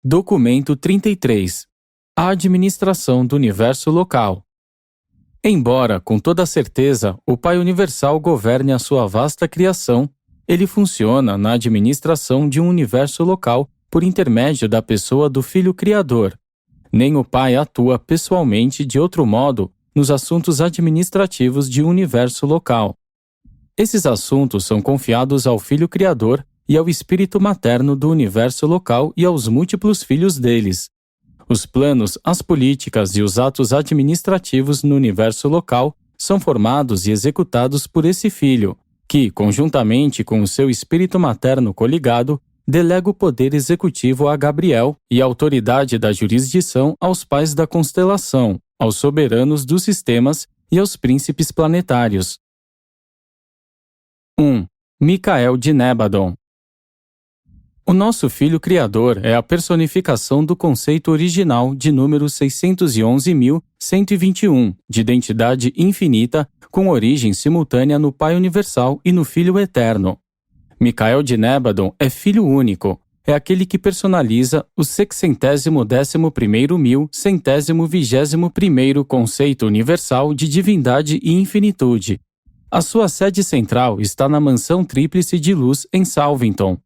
Documento 33. A administração do universo local. Embora, com toda certeza, o Pai Universal governe a sua vasta criação, ele funciona na administração de um universo local por intermédio da pessoa do Filho Criador. Nem o Pai atua pessoalmente de outro modo nos assuntos administrativos de um universo local. Esses assuntos são confiados ao Filho Criador e ao Espírito Materno do universo local e aos múltiplos filhos deles. Os planos, as políticas e os atos administrativos no universo local são formados e executados por esse Filho, que, conjuntamente com o seu Espírito Materno coligado, delega o poder executivo a Gabriel e a autoridade da jurisdição aos pais da constelação, aos soberanos dos sistemas e aos príncipes planetários. 1. Micael de Nébadon. O nosso Filho Criador é a personificação do conceito original de número 611.121, de identidade infinita, com origem simultânea no Pai Universal e no Filho Eterno. Micael de Nébadon é filho único, é aquele que personaliza o 611.121º conceito universal de divindade e infinitude. A sua sede central está na Mansão Tríplice de Luz em Salvington.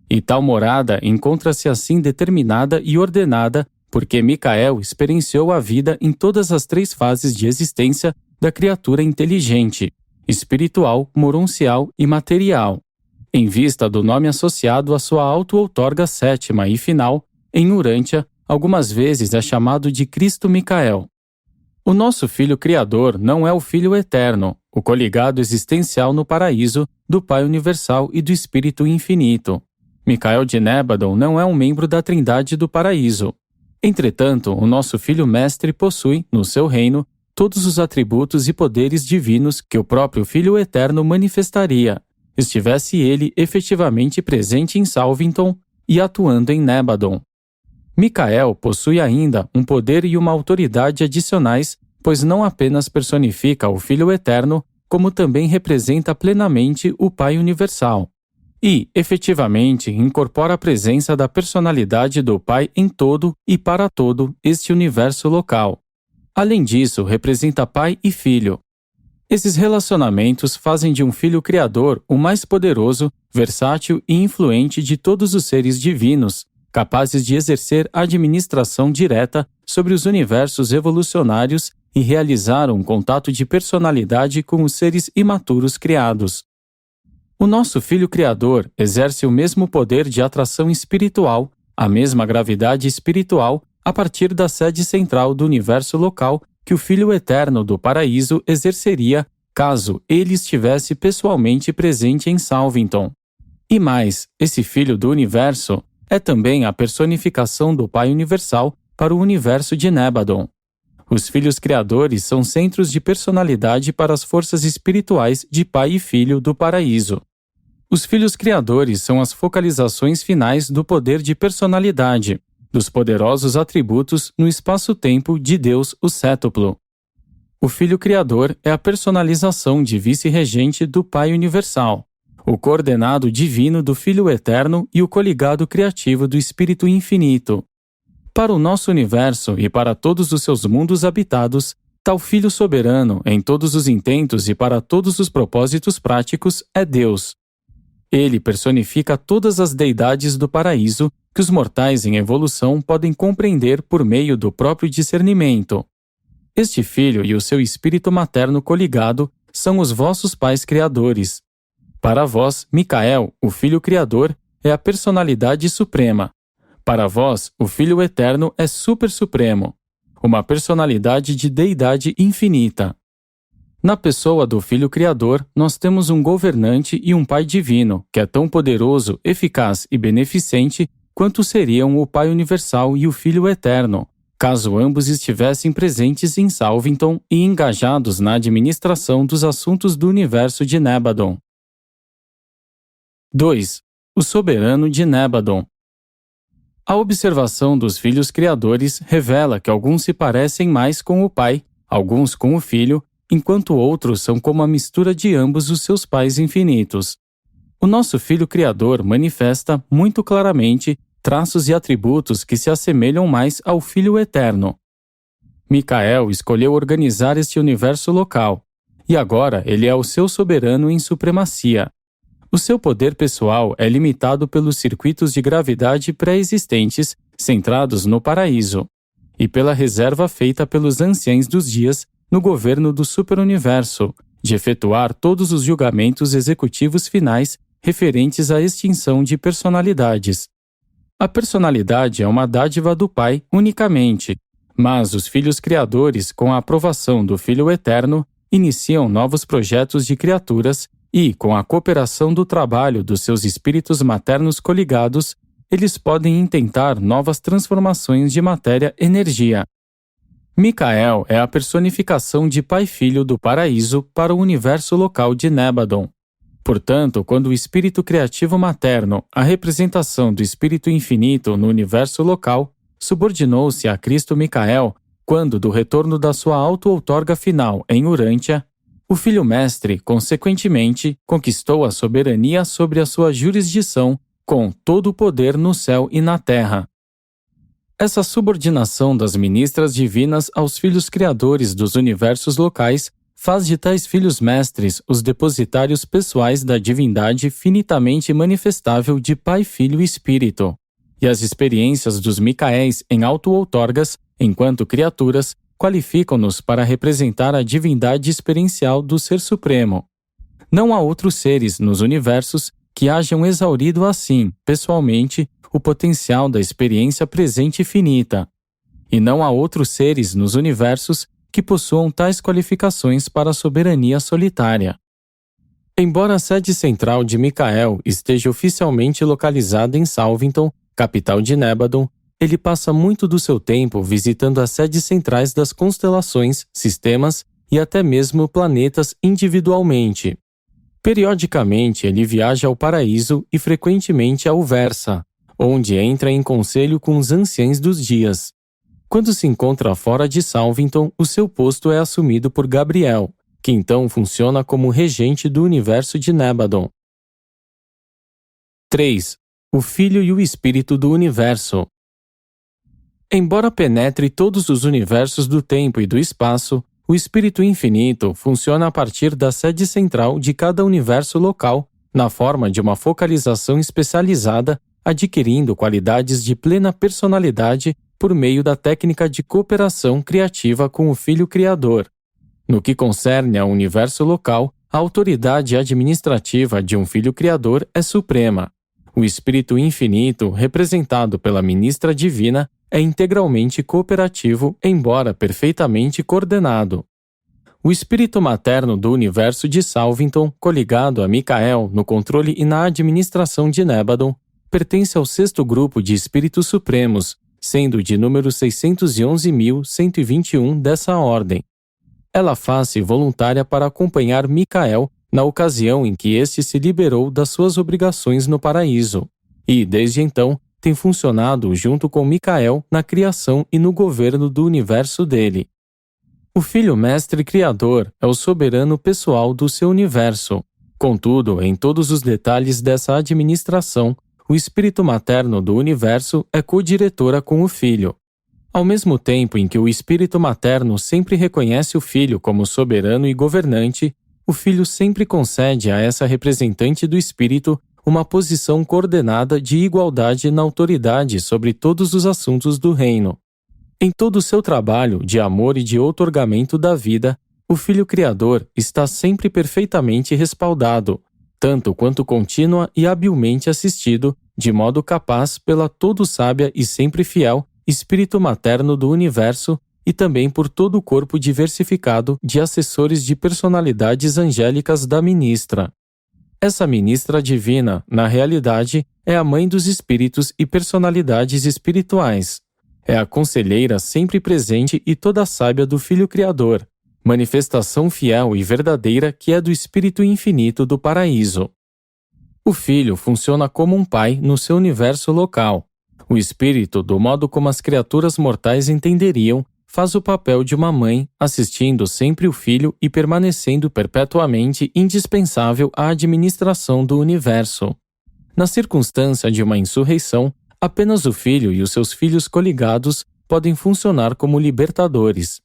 E tal morada encontra-se assim determinada e ordenada porque Micael experienciou a vida em todas as três fases de existência da criatura inteligente, espiritual, moroncial e material. Em vista do nome associado à sua auto-outorga sétima e final, em Urântia, algumas vezes é chamado de Cristo Micael. O nosso Filho Criador não é o Filho Eterno, o coligado existencial no paraíso do Pai Universal e do Espírito Infinito. Micael de Nébadon não é um membro da Trindade do Paraíso. Entretanto, o nosso Filho Mestre possui, no seu reino, todos os atributos e poderes divinos que o próprio Filho Eterno manifestaria, estivesse ele efetivamente presente em Salvington e atuando em Nébadon. Micael possui ainda um poder e uma autoridade adicionais, pois não apenas personifica o Filho Eterno, como também representa plenamente o Pai Universal. E, efetivamente, incorpora a presença da personalidade do Pai em todo e para todo este universo local. Além disso, representa Pai e Filho. Esses relacionamentos fazem de um Filho Criador o mais poderoso, versátil e influente de todos os seres divinos, capazes de exercer administração direta sobre os universos evolucionários e realizar um contato de personalidade com os seres imaturos criados. O nosso Filho Criador exerce o mesmo poder de atração espiritual, a mesma gravidade espiritual, a partir da sede central do universo local que o Filho Eterno do Paraíso exerceria caso ele estivesse pessoalmente presente em Salvington. E mais, esse Filho do Universo é também a personificação do Pai Universal para o universo de Nébadon. Os Filhos Criadores são centros de personalidade para as forças espirituais de Pai e Filho do Paraíso. Os Filhos Criadores são as focalizações finais do poder de personalidade, dos poderosos atributos no espaço-tempo de Deus o Cétuplo. O Filho Criador é a personalização de vice-regente do Pai Universal, o coordenado divino do Filho Eterno e o coligado criativo do Espírito Infinito. Para o nosso universo e para todos os seus mundos habitados, tal Filho soberano, em todos os intentos e para todos os propósitos práticos, é Deus. Ele personifica todas as deidades do paraíso que os mortais em evolução podem compreender por meio do próprio discernimento. Este Filho e o seu Espírito Materno coligado são os vossos pais criadores. Para vós, Micael, o Filho Criador, é a personalidade suprema. Para vós, o Filho Eterno é super-supremo, uma personalidade de deidade infinita. Na pessoa do Filho Criador, nós temos um governante e um Pai divino, que é tão poderoso, eficaz e beneficente quanto seriam o Pai Universal e o Filho Eterno, caso ambos estivessem presentes em Salvington e engajados na administração dos assuntos do universo de Nébadon. 2. O soberano de Nébadon. A observação dos filhos criadores revela que alguns se parecem mais com o pai, alguns com o filho, enquanto outros são como a mistura de ambos os seus pais infinitos. O nosso Filho Criador manifesta muito claramente traços e atributos que se assemelham mais ao Filho Eterno. Micael escolheu organizar este universo local, e agora ele é o seu soberano em supremacia. O seu poder pessoal é limitado pelos circuitos de gravidade pré-existentes centrados no paraíso, e pela reserva feita pelos anciães dos dias no governo do superuniverso, de efetuar todos os julgamentos executivos finais referentes à extinção de personalidades. A personalidade é uma dádiva do Pai unicamente, mas os filhos criadores, com a aprovação do Filho Eterno, iniciam novos projetos de criaturas e, com a cooperação do trabalho dos seus espíritos maternos coligados, eles podem intentar novas transformações de matéria-energia. Micael é a personificação de Pai-Filho do paraíso para o universo local de Nebadon. Portanto, quando o espírito criativo materno, a representação do espírito infinito no universo local, subordinou-se a Cristo Micael, quando do retorno da sua auto-outorga final em Urântia, o Filho Mestre, consequentemente, conquistou a soberania sobre a sua jurisdição com todo o poder no céu e na terra. Essa subordinação das ministras divinas aos filhos criadores dos universos locais faz de tais filhos mestres os depositários pessoais da divindade finitamente manifestável de Pai, Filho e Espírito. E as experiências dos Micaéis em auto-outorgas, enquanto criaturas, qualificam-nos para representar a divindade experiencial do Ser Supremo. Não há outros seres nos universos que hajam exaurido assim, pessoalmente, o potencial da experiência presente e finita. E não há outros seres nos universos que possuam tais qualificações para a soberania solitária. Embora a sede central de Micael esteja oficialmente localizada em Salvington, capital de Nebadon, ele passa muito do seu tempo visitando as sedes centrais das constelações, sistemas e até mesmo planetas individualmente. Periodicamente, ele viaja ao paraíso e frequentemente ao Versa, onde entra em conselho com os anciães dos dias. Quando se encontra fora de Salvington, o seu posto é assumido por Gabriel, que então funciona como regente do universo de Nebadon. 3. O Filho e o Espírito do Universo. Embora penetre todos os universos do tempo e do espaço, o Espírito Infinito funciona a partir da sede central de cada universo local, na forma de uma focalização especializada, adquirindo qualidades de plena personalidade por meio da técnica de cooperação criativa com o Filho Criador. No que concerne ao universo local, a autoridade administrativa de um Filho Criador é suprema. O Espírito Infinito, representado pela Ministra Divina, é integralmente cooperativo, embora perfeitamente coordenado. O espírito materno do universo de Salvington, coligado a Micael no controle e na administração de Nebadon, pertence ao 6º grupo de espíritos supremos, sendo de número 611.121 dessa ordem. Ela faz-se voluntária para acompanhar Micael na ocasião em que este se liberou das suas obrigações no paraíso, e, desde então, tem funcionado junto com Micael na criação e no governo do universo dele. O Filho Mestre Criador é o soberano pessoal do seu universo. Contudo, em todos os detalhes dessa administração, o espírito materno do universo é co-diretora com o Filho. Ao mesmo tempo em que o espírito materno sempre reconhece o Filho como soberano e governante, o Filho sempre concede a essa representante do espírito uma posição coordenada de igualdade na autoridade sobre todos os assuntos do reino. Em todo o seu trabalho de amor e de outorgamento da vida, o Filho Criador está sempre perfeitamente respaldado, tanto quanto contínua e habilmente assistido, de modo capaz pela todo-sábia e sempre fiel Espírito Materno do Universo e também por todo o corpo diversificado de assessores de personalidades angélicas da ministra. Essa ministra divina, na realidade, é a mãe dos espíritos e personalidades espirituais. É a conselheira sempre presente e toda sábia do Filho Criador, manifestação fiel e verdadeira que é do Espírito Infinito do Paraíso. O Filho funciona como um pai no seu universo local. O Espírito, do modo como as criaturas mortais entenderiam, faz o papel de uma mãe, assistindo sempre o Filho e permanecendo perpetuamente indispensável à administração do universo. Na circunstância de uma insurreição, Apenas o Filho e os seus filhos coligados podem funcionar como libertadores.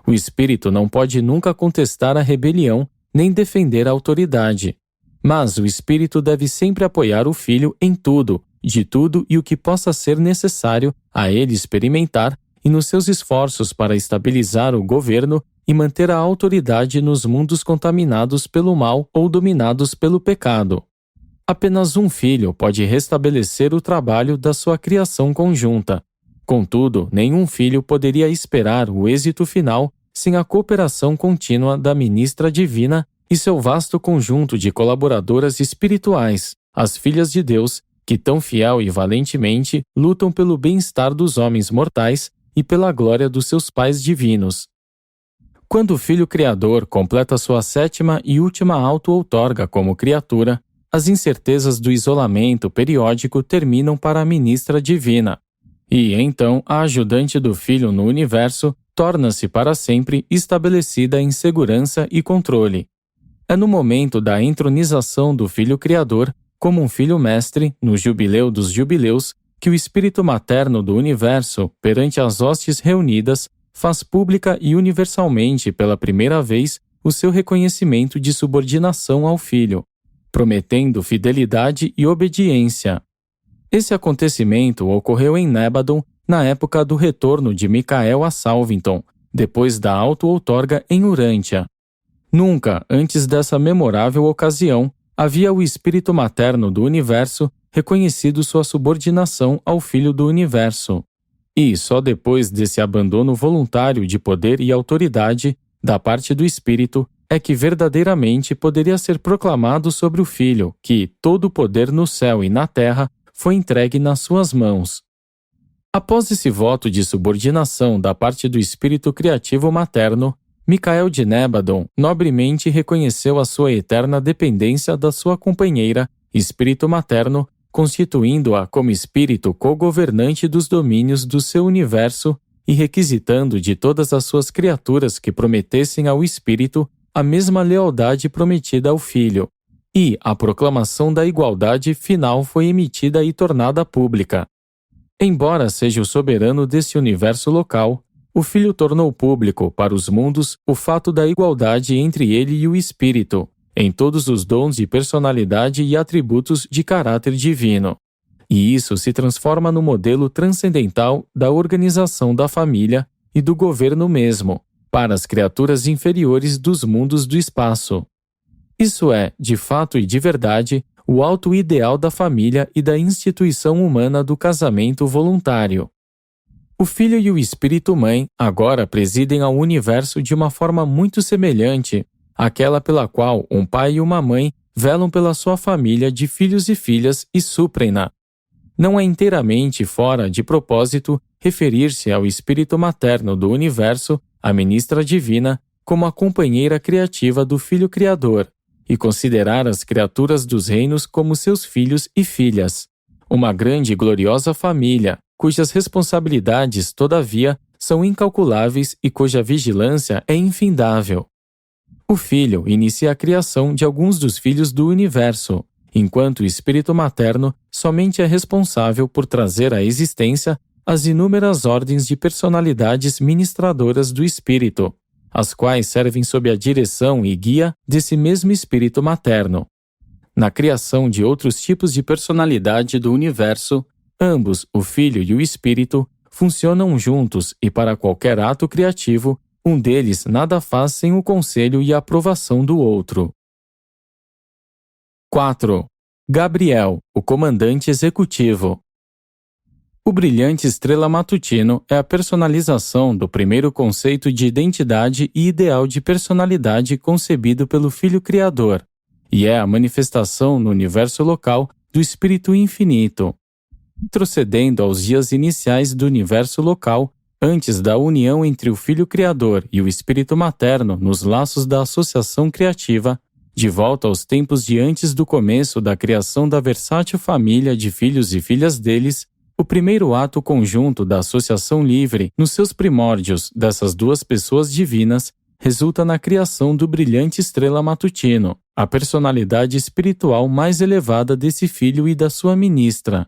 O Espírito não pode nunca contestar a rebelião nem defender a autoridade. Mas o Espírito deve sempre apoiar o Filho em tudo, de tudo e o que possa ser necessário a ele experimentar e nos seus esforços para estabilizar o governo e manter a autoridade nos mundos contaminados pelo mal ou dominados pelo pecado. Apenas um filho pode restabelecer o trabalho da sua criação conjunta. Contudo, nenhum filho poderia esperar o êxito final sem a cooperação contínua da ministra divina e seu vasto conjunto de colaboradoras espirituais, as filhas de Deus, que tão fiel e valentemente lutam pelo bem-estar dos homens mortais e pela glória dos seus pais divinos. Quando o Filho Criador completa sua 7ª e última auto-outorga como criatura, as incertezas do isolamento periódico terminam para a ministra divina. E então a ajudante do Filho no universo torna-se para sempre estabelecida em segurança e controle. É no momento da entronização do Filho Criador, como um Filho Mestre, no Jubileu dos Jubileus, que o Espírito Materno do Universo, perante as hostes reunidas, faz pública e universalmente pela primeira vez o seu reconhecimento de subordinação ao Filho, prometendo fidelidade e obediência. Esse acontecimento ocorreu em Nébadon na época do retorno de Micael a Salvington, depois da auto-outorga em Urântia. Nunca, antes dessa memorável ocasião, havia o Espírito Materno do Universo reconhecido sua subordinação ao Filho do Universo. E só depois desse abandono voluntário de poder e autoridade, da parte do Espírito, é que verdadeiramente poderia ser proclamado sobre o Filho que todo o poder no céu e na terra foi entregue nas suas mãos. Após esse voto de subordinação da parte do Espírito Criativo Materno, Micael de Nébadon nobremente reconheceu a sua eterna dependência da sua companheira, Espírito Materno, constituindo-a como espírito co-governante dos domínios do seu universo e requisitando de todas as suas criaturas que prometessem ao Espírito a mesma lealdade prometida ao Filho. E a proclamação da igualdade final foi emitida e tornada pública. Embora seja o soberano desse universo local, o Filho tornou público para os mundos o fato da igualdade entre ele e o Espírito, em todos os dons de personalidade e atributos de caráter divino. E isso se transforma no modelo transcendental da organização da família e do governo mesmo, para as criaturas inferiores dos mundos do espaço. Isso é, de fato e de verdade, o alto ideal da família e da instituição humana do casamento voluntário. O Filho e o Espírito Mãe agora presidem ao universo de uma forma muito semelhante àquela pela qual um pai e uma mãe velam pela sua família de filhos e filhas e suprem-na. Não é inteiramente fora de propósito referir-se ao Espírito Materno do Universo, a ministra divina, como a companheira criativa do Filho Criador, e considerar as criaturas dos reinos como seus filhos e filhas. Uma grande e gloriosa família, cujas responsabilidades, todavia, são incalculáveis e cuja vigilância é infindável. O Filho inicia a criação de alguns dos filhos do universo, enquanto o Espírito Materno somente é responsável por trazer à existência as inúmeras ordens de personalidades ministradoras do Espírito, as quais servem sob a direção e guia desse mesmo Espírito Materno. Na criação de outros tipos de personalidade do universo, ambos, o Filho e o Espírito, funcionam juntos e para qualquer ato criativo, um deles nada faz sem o conselho e a aprovação do outro. 4. Gabriel, o comandante executivo. O brilhante estrela matutino é a personalização do primeiro conceito de identidade e ideal de personalidade concebido pelo Filho Criador, e é a manifestação no universo local do Espírito Infinito. Retrocedendo aos dias iniciais do universo local, antes da união entre o Filho Criador e o Espírito Materno nos laços da associação criativa, de volta aos tempos de antes do começo da criação da versátil família de filhos e filhas deles, o primeiro ato conjunto da associação livre nos seus primórdios dessas duas pessoas divinas resulta na criação do brilhante estrela matutino, a personalidade espiritual mais elevada desse filho e da sua ministra.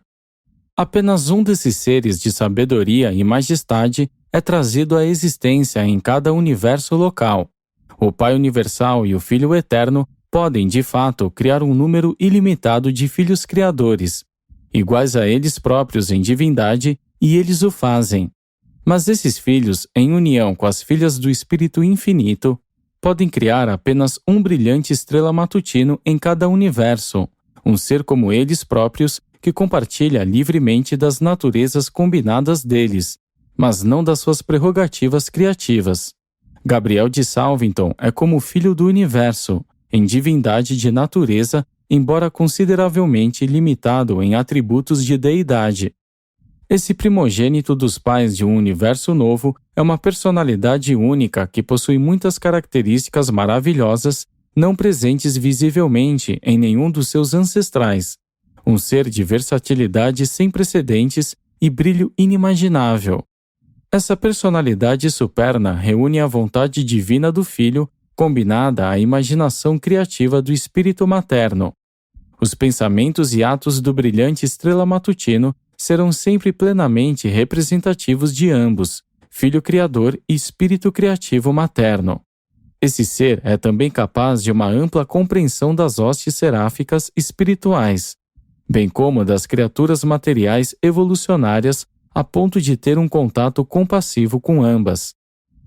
Apenas um desses seres de sabedoria e majestade é trazido à existência em cada universo local. O Pai Universal e o Filho Eterno podem, de fato, criar um número ilimitado de filhos criadores, iguais a eles próprios em divindade, e eles o fazem. Mas esses filhos, em união com as filhas do Espírito Infinito, podem criar apenas um brilhante estrela matutino em cada universo, um ser como eles próprios que compartilha livremente das naturezas combinadas deles, mas não das suas prerrogativas criativas. Gabriel de Salvington é como o Filho do Universo, em divindade de natureza, embora consideravelmente limitado em atributos de deidade. Esse primogênito dos pais de um universo novo é uma personalidade única que possui muitas características maravilhosas, não presentes visivelmente em nenhum dos seus ancestrais. Um ser de versatilidade sem precedentes e brilho inimaginável. Essa personalidade superna reúne a vontade divina do Filho, combinada à imaginação criativa do espírito materno. Os pensamentos e atos do brilhante estrela matutino serão sempre plenamente representativos de ambos, Filho Criador e Espírito Criativo Materno. Esse ser é também capaz de uma ampla compreensão das hostes seráficas espirituais, bem como das criaturas materiais evolucionárias, a ponto de ter um contato compassivo com ambas.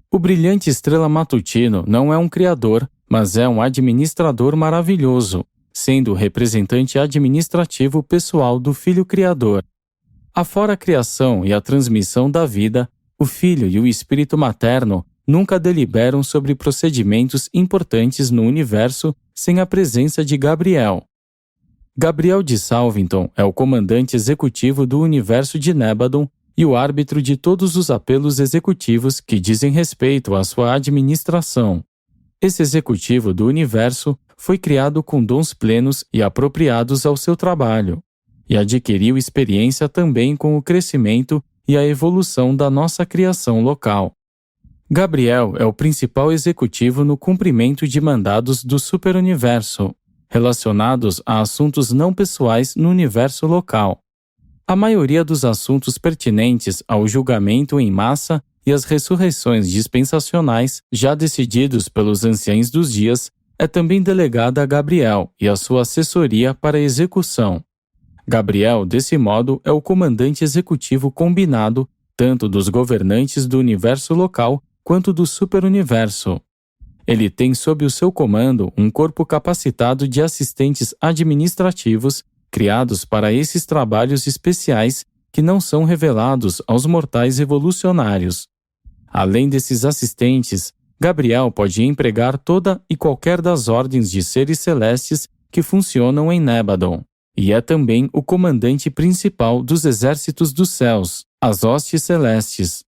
O brilhante estrela matutino não é um criador, mas é um administrador maravilhoso, sendo o representante administrativo pessoal do Filho Criador. Afora a criação e a transmissão da vida, o Filho e o Espírito Materno nunca deliberam sobre procedimentos importantes no universo sem a presença de Gabriel. Gabriel de Salvington é o comandante executivo do universo de Nebadon e o árbitro de todos os apelos executivos que dizem respeito à sua administração. Esse executivo do universo foi criado com dons plenos e apropriados ao seu trabalho, e adquiriu experiência também com o crescimento e a evolução da nossa criação local. Gabriel é o principal executivo no cumprimento de mandados do superuniverso, relacionados a assuntos não pessoais no universo local. A maioria dos assuntos pertinentes ao julgamento em massa e às ressurreições dispensacionais, já decididos pelos anciãos dos dias, é também delegada a Gabriel e a sua assessoria para a execução. Gabriel, desse modo, é o comandante executivo combinado tanto dos governantes do universo local quanto do superuniverso. Ele tem sob o seu comando um corpo capacitado de assistentes administrativos criados para esses trabalhos especiais que não são revelados aos mortais evolucionários. Além desses assistentes, Gabriel pode empregar toda e qualquer das ordens de seres celestes que funcionam em Nebadon, e é também o comandante principal dos exércitos dos céus, as hostes celestes.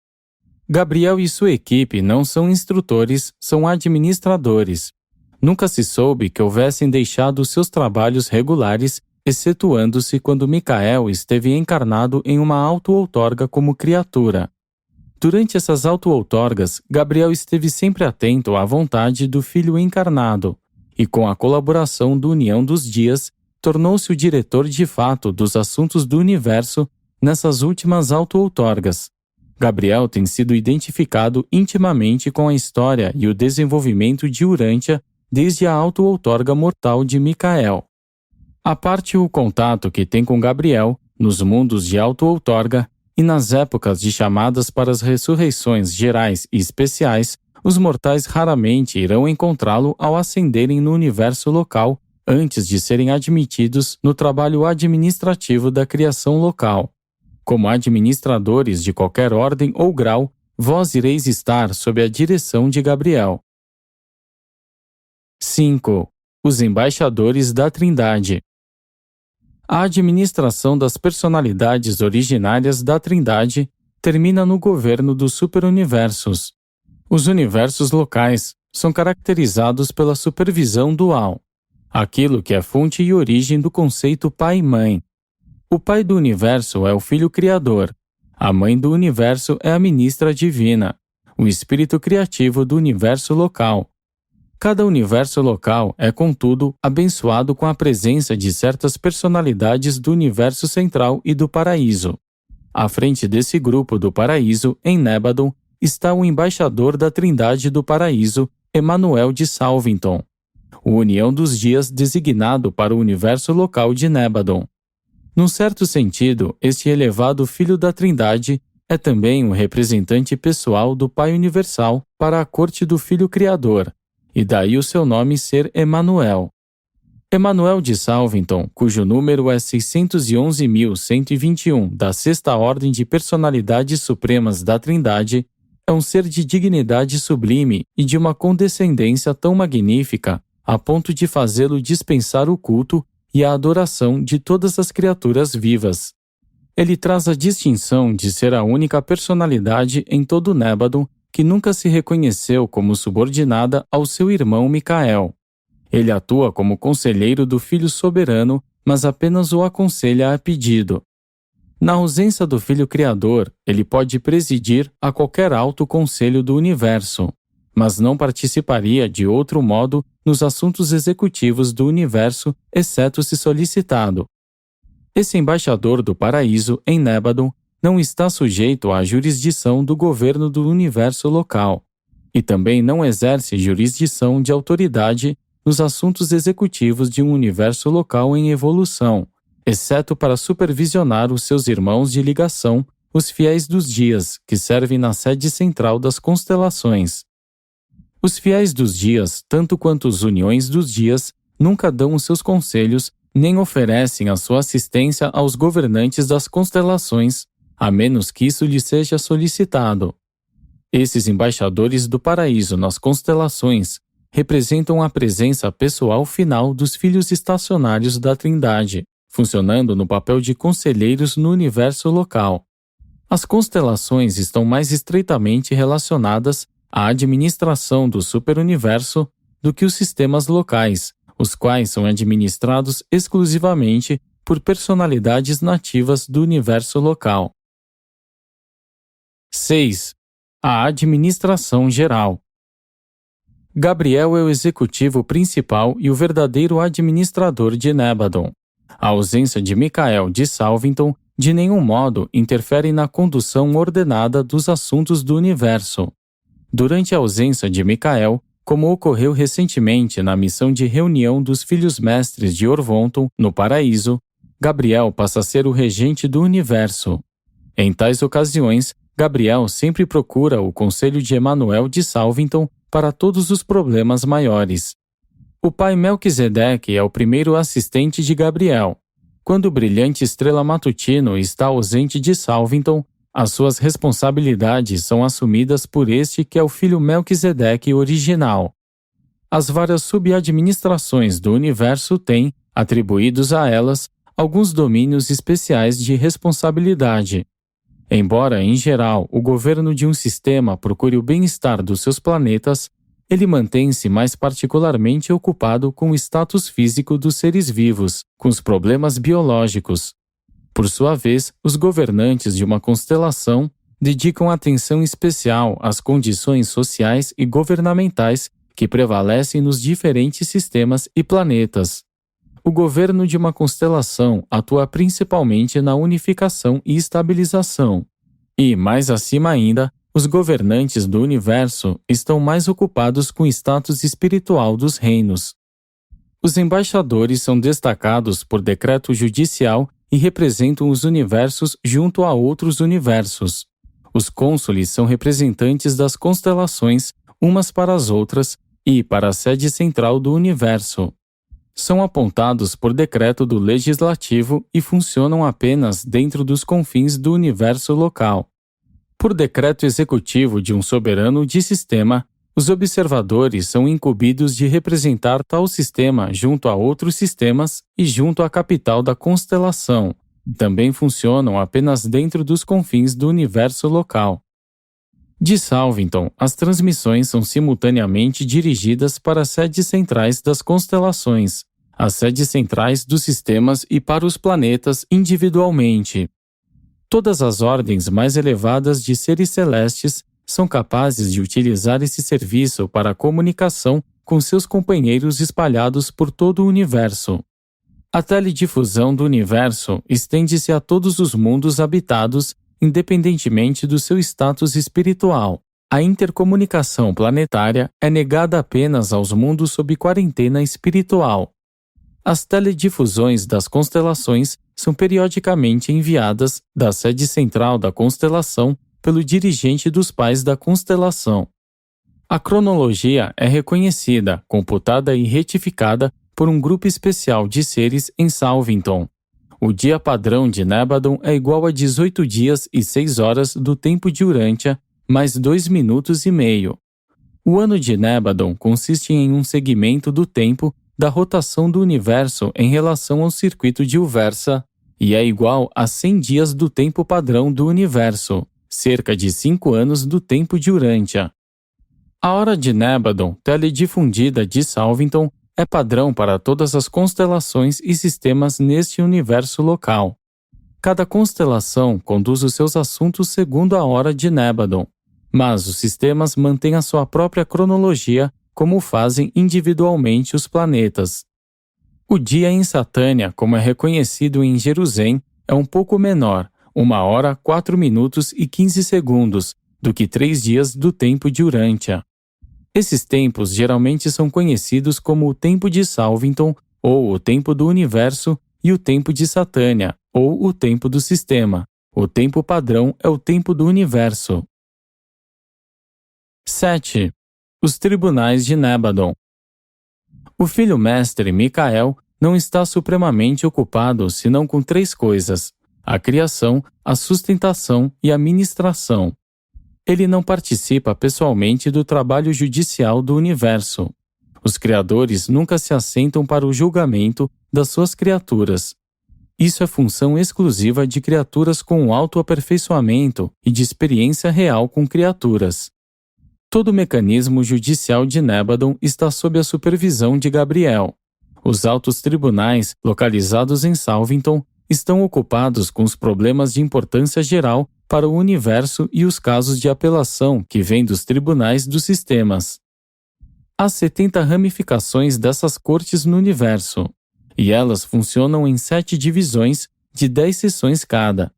Gabriel e sua equipe não são instrutores, são administradores. Nunca se soube que houvessem deixado seus trabalhos regulares, excetuando-se quando Micael esteve encarnado em uma auto-outorga como criatura. Durante essas auto-outorgas, Gabriel esteve sempre atento à vontade do Filho encarnado, e com a colaboração do União dos Dias, tornou-se o diretor de fato dos assuntos do universo nessas últimas auto-outorgas. Gabriel tem sido identificado intimamente com a história e o desenvolvimento de Urântia desde a auto-outorga mortal de Micael. A parte o contato que tem com Gabriel, nos mundos de auto-outorga e nas épocas de chamadas para as ressurreições gerais e especiais, os mortais raramente irão encontrá-lo ao ascenderem no universo local antes de serem admitidos no trabalho administrativo da criação local. Como administradores de qualquer ordem ou grau, vós ireis estar sob a direção de Gabriel. 5. Os embaixadores da Trindade. A administração das personalidades originárias da Trindade termina no governo dos superuniversos. Os universos locais são caracterizados pela supervisão dual, aquilo que é fonte e origem do conceito pai e mãe. O pai do universo é o Filho Criador, a mãe do universo é a ministra divina, o espírito criativo do universo local. Cada universo local é, contudo, abençoado com a presença de certas personalidades do universo central e do paraíso. À frente desse grupo do paraíso, em Nébadon, está o embaixador da Trindade do Paraíso, Emanuel de Salvington, o União dos Dias designado para o universo local de Nébadon. Num certo sentido, este elevado Filho da Trindade é também um representante pessoal do Pai Universal para a corte do Filho Criador, e daí o seu nome ser Emanuel. Emanuel de Salvington, cujo número é 611.121 da Sexta Ordem de Personalidades Supremas da Trindade, é um ser de dignidade sublime e de uma condescendência tão magnífica a ponto de fazê-lo dispensar o culto e a adoração de todas as criaturas vivas. Ele traz a distinção de ser a única personalidade em todo Nébadon que nunca se reconheceu como subordinada ao seu irmão Micael. Ele atua como conselheiro do Filho Soberano, mas apenas o aconselha a pedido. Na ausência do Filho Criador, ele pode presidir a qualquer alto conselho do universo, mas não participaria de outro modo nos assuntos executivos do universo, exceto se solicitado. Esse embaixador do paraíso, em Nébadon, não está sujeito à jurisdição do governo do universo local, e também não exerce jurisdição de autoridade nos assuntos executivos de um universo local em evolução, exceto para supervisionar os seus irmãos de ligação, os fiéis dos dias, que servem na sede central das constelações. Os fiéis dos dias, tanto quanto os uniões dos dias, nunca dão os seus conselhos, nem oferecem a sua assistência aos governantes das constelações, a menos que isso lhes seja solicitado. Esses embaixadores do paraíso nas constelações representam a presença pessoal final dos filhos estacionários da Trindade, funcionando no papel de conselheiros no universo local. As constelações estão mais estreitamente relacionadas à administração do superuniverso do que os sistemas locais, os quais são administrados exclusivamente por personalidades nativas do universo local. 6. A administração geral. Gabriel é o executivo principal e o verdadeiro administrador de Nébadon. A ausência de Micael de Salvington de nenhum modo interfere na condução ordenada dos assuntos do universo. Durante a ausência de Micael, como ocorreu recentemente na missão de reunião dos filhos mestres de Orvonton, no paraíso, Gabriel passa a ser o regente do universo. Em tais ocasiões, Gabriel sempre procura o conselho de Emanuel de Salvington para todos os problemas maiores. O pai Melquisedeque é o primeiro assistente de Gabriel. Quando o brilhante estrela matutino está ausente de Salvington, as suas responsabilidades são assumidas por este que é o filho Melquisedeque original. As várias subadministrações do universo têm, atribuídos a elas, alguns domínios especiais de responsabilidade. Embora, em geral, o governo de um sistema procure o bem-estar dos seus planetas, ele mantém-se mais particularmente ocupado com o status físico dos seres vivos, com os problemas biológicos. Por sua vez, os governantes de uma constelação dedicam atenção especial às condições sociais e governamentais que prevalecem nos diferentes sistemas e planetas. O governo de uma constelação atua principalmente na unificação e estabilização. E, mais acima ainda, os governantes do universo estão mais ocupados com o status espiritual dos reinos. Os embaixadores são destacados por decreto judicial e representam os universos junto a outros universos. Os cônsules são representantes das constelações umas para as outras e para a sede central do universo. São apontados por decreto do legislativo e funcionam apenas dentro dos confins do universo local. Por decreto executivo de um soberano de sistema, os observadores são incumbidos de representar tal sistema junto a outros sistemas e junto à capital da constelação. Também funcionam apenas dentro dos confins do universo local. De Salvington, as transmissões são simultaneamente dirigidas para as sedes centrais das constelações, as sedes centrais dos sistemas e para os planetas individualmente. Todas as ordens mais elevadas de seres celestes são capazes de utilizar esse serviço para a comunicação com seus companheiros espalhados por todo o universo. A teledifusão do universo estende-se a todos os mundos habitados, independentemente do seu status espiritual. A intercomunicação planetária é negada apenas aos mundos sob quarentena espiritual. As teledifusões das constelações são periodicamente enviadas da sede central da constelação pelo dirigente dos pais da constelação. A cronologia é reconhecida, computada e retificada por um grupo especial de seres em Salvington. O dia padrão de Nebadon é igual a 18 dias e 6 horas do tempo de Urântia, mais 2 minutos e meio. O ano de Nebadon consiste em um segmento do tempo da rotação do universo em relação ao circuito de Uversa, e é igual a 100 dias do tempo padrão do universo, cerca de 5 anos do tempo de Urântia. A hora de Nebadon, teledifundida de Salvington, é padrão para todas as constelações e sistemas neste universo local. Cada constelação conduz os seus assuntos segundo a hora de Nebadon, mas os sistemas mantêm a sua própria cronologia, como fazem individualmente os planetas. O dia em Satânia, como é reconhecido em Jerusalém, é um pouco menor, 1 hora, 4 minutos e 15 segundos, do que 3 dias do tempo de Urântia. Esses tempos geralmente são conhecidos como o tempo de Salvington, ou o tempo do universo, e o tempo de Satânia, ou o tempo do sistema. O tempo padrão é o tempo do universo. 7. Os tribunais de Nebadon. O filho mestre Micael não está supremamente ocupado senão com 3 coisas: a criação, a sustentação e a ministração. Ele não participa pessoalmente do trabalho judicial do universo. Os criadores nunca se assentam para o julgamento das suas criaturas. Isso é função exclusiva de criaturas com autoaperfeiçoamento e de experiência real com criaturas. Todo o mecanismo judicial de Nebadon está sob a supervisão de Gabriel. Os altos tribunais, localizados em Salvington, estão ocupados com os problemas de importância geral para o universo e os casos de apelação que vêm dos tribunais dos sistemas. Há 70 ramificações dessas cortes no universo, e elas funcionam em 7 divisões de 10 seções cada.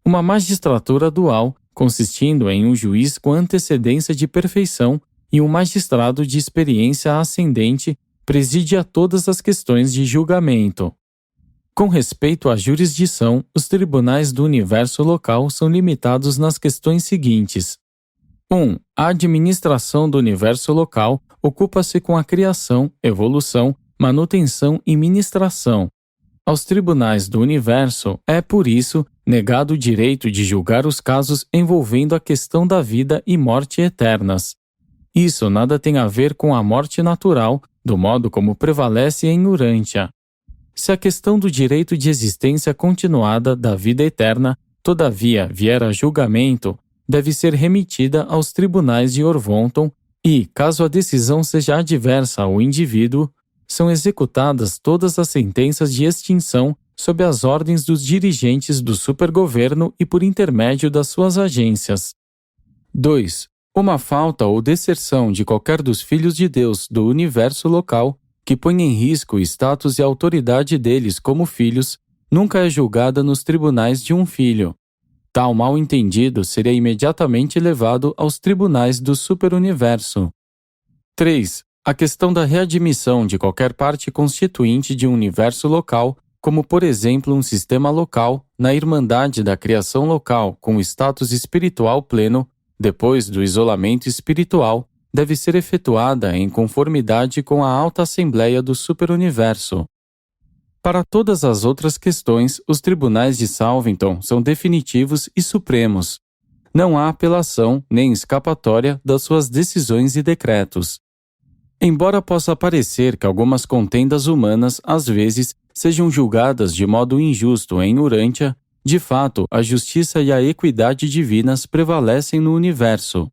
Uma magistratura dual, consistindo em um juiz com antecedência de perfeição e um magistrado de experiência ascendente, preside a todas as questões de julgamento. Com respeito à jurisdição, os tribunais do universo local são limitados nas questões seguintes. 1. A administração do universo local ocupa-se com a criação, evolução, manutenção e ministração. Aos tribunais do universo é, por isso, negado o direito de julgar os casos envolvendo a questão da vida e morte eternas. Isso nada tem a ver com a morte natural, do modo como prevalece em Urântia. Se a questão do direito de existência continuada da vida eterna, todavia, vier a julgamento, deve ser remetida aos tribunais de Orvonton e, caso a decisão seja adversa ao indivíduo, são executadas todas as sentenças de extinção sob as ordens dos dirigentes do supergoverno e por intermédio das suas agências. 2. Uma falta ou deserção de qualquer dos filhos de Deus do universo local que põe em risco o status e a autoridade deles como filhos, nunca é julgada nos tribunais de um filho. Tal mal-entendido seria imediatamente levado aos tribunais do superuniverso. 3. A questão da readmissão de qualquer parte constituinte de um universo local, como por exemplo um sistema local, na irmandade da criação local com status espiritual pleno, depois do isolamento espiritual, deve ser efetuada em conformidade com a alta assembleia do superuniverso. Para todas as outras questões, os tribunais de Salvington são definitivos e supremos. Não há apelação nem escapatória das suas decisões e decretos. Embora possa parecer que algumas contendas humanas, às vezes, sejam julgadas de modo injusto em Urântia, de fato, a justiça e a equidade divinas prevalecem no universo.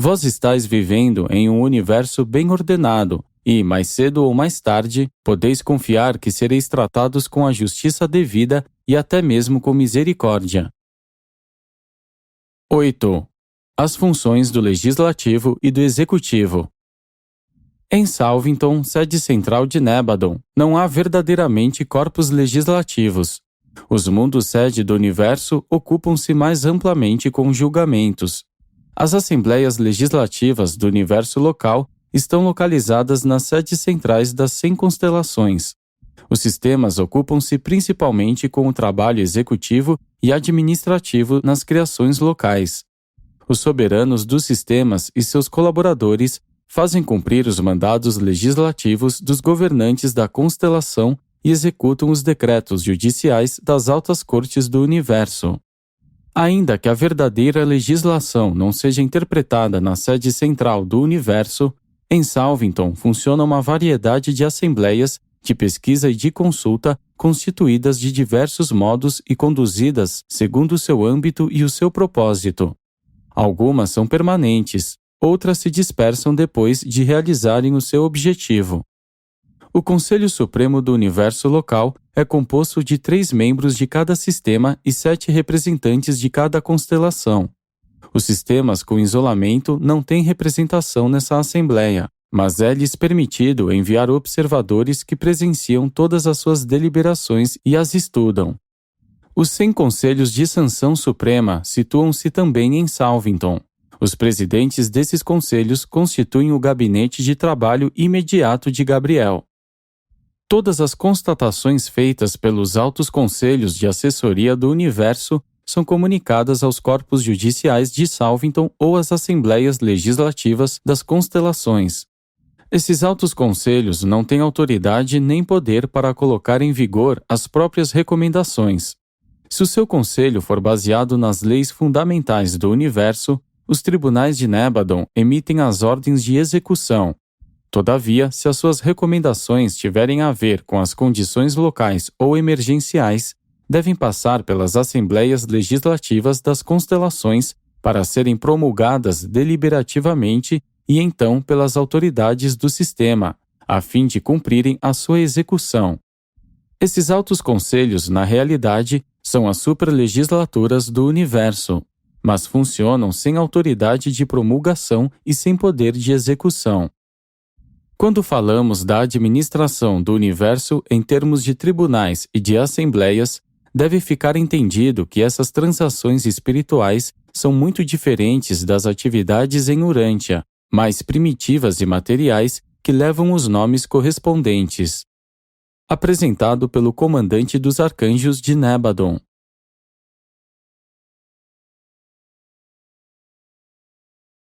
Vós estáis vivendo em um universo bem ordenado e, mais cedo ou mais tarde, podeis confiar que sereis tratados com a justiça devida e até mesmo com misericórdia. 8. As funções do Legislativo e do Executivo. Em Salvington, sede central de Nebadon, não há verdadeiramente corpos legislativos. Os mundos-sede do universo ocupam-se mais amplamente com julgamentos. As assembleias legislativas do universo local estão localizadas nas sedes centrais das 100 constelações. Os sistemas ocupam-se principalmente com o trabalho executivo e administrativo nas criações locais. Os soberanos dos sistemas e seus colaboradores fazem cumprir os mandados legislativos dos governantes da constelação e executam os decretos judiciais das altas cortes do universo. Ainda que a verdadeira legislação não seja interpretada na sede central do universo, em Salvington funciona uma variedade de assembleias de pesquisa e de consulta constituídas de diversos modos e conduzidas segundo o seu âmbito e o seu propósito. Algumas são permanentes, outras se dispersam depois de realizarem o seu objetivo. O Conselho Supremo do Universo Local é composto de 3 membros de cada sistema e 7 representantes de cada constelação. Os sistemas com isolamento não têm representação nessa assembleia, mas é-lhes permitido enviar observadores que presenciam todas as suas deliberações e as estudam. Os 100 Conselhos de Sanção Suprema situam-se também em Salvington. Os presidentes desses conselhos constituem o gabinete de trabalho imediato de Gabriel. Todas as constatações feitas pelos altos conselhos de assessoria do universo são comunicadas aos corpos judiciais de Salvington ou às assembleias legislativas das constelações. Esses altos conselhos não têm autoridade nem poder para colocar em vigor as próprias recomendações. Se o seu conselho for baseado nas leis fundamentais do universo, os tribunais de Nebadon emitem as ordens de execução. Todavia, se as suas recomendações tiverem a ver com as condições locais ou emergenciais, devem passar pelas assembleias legislativas das constelações para serem promulgadas deliberativamente e então pelas autoridades do sistema, a fim de cumprirem a sua execução. Esses altos conselhos, na realidade, são as superlegislaturas do universo, mas funcionam sem autoridade de promulgação e sem poder de execução. Quando falamos da administração do universo em termos de tribunais e de assembleias, deve ficar entendido que essas transações espirituais são muito diferentes das atividades em Urântia, mais primitivas e materiais que levam os nomes correspondentes. Apresentado pelo comandante dos arcanjos de Nebadon.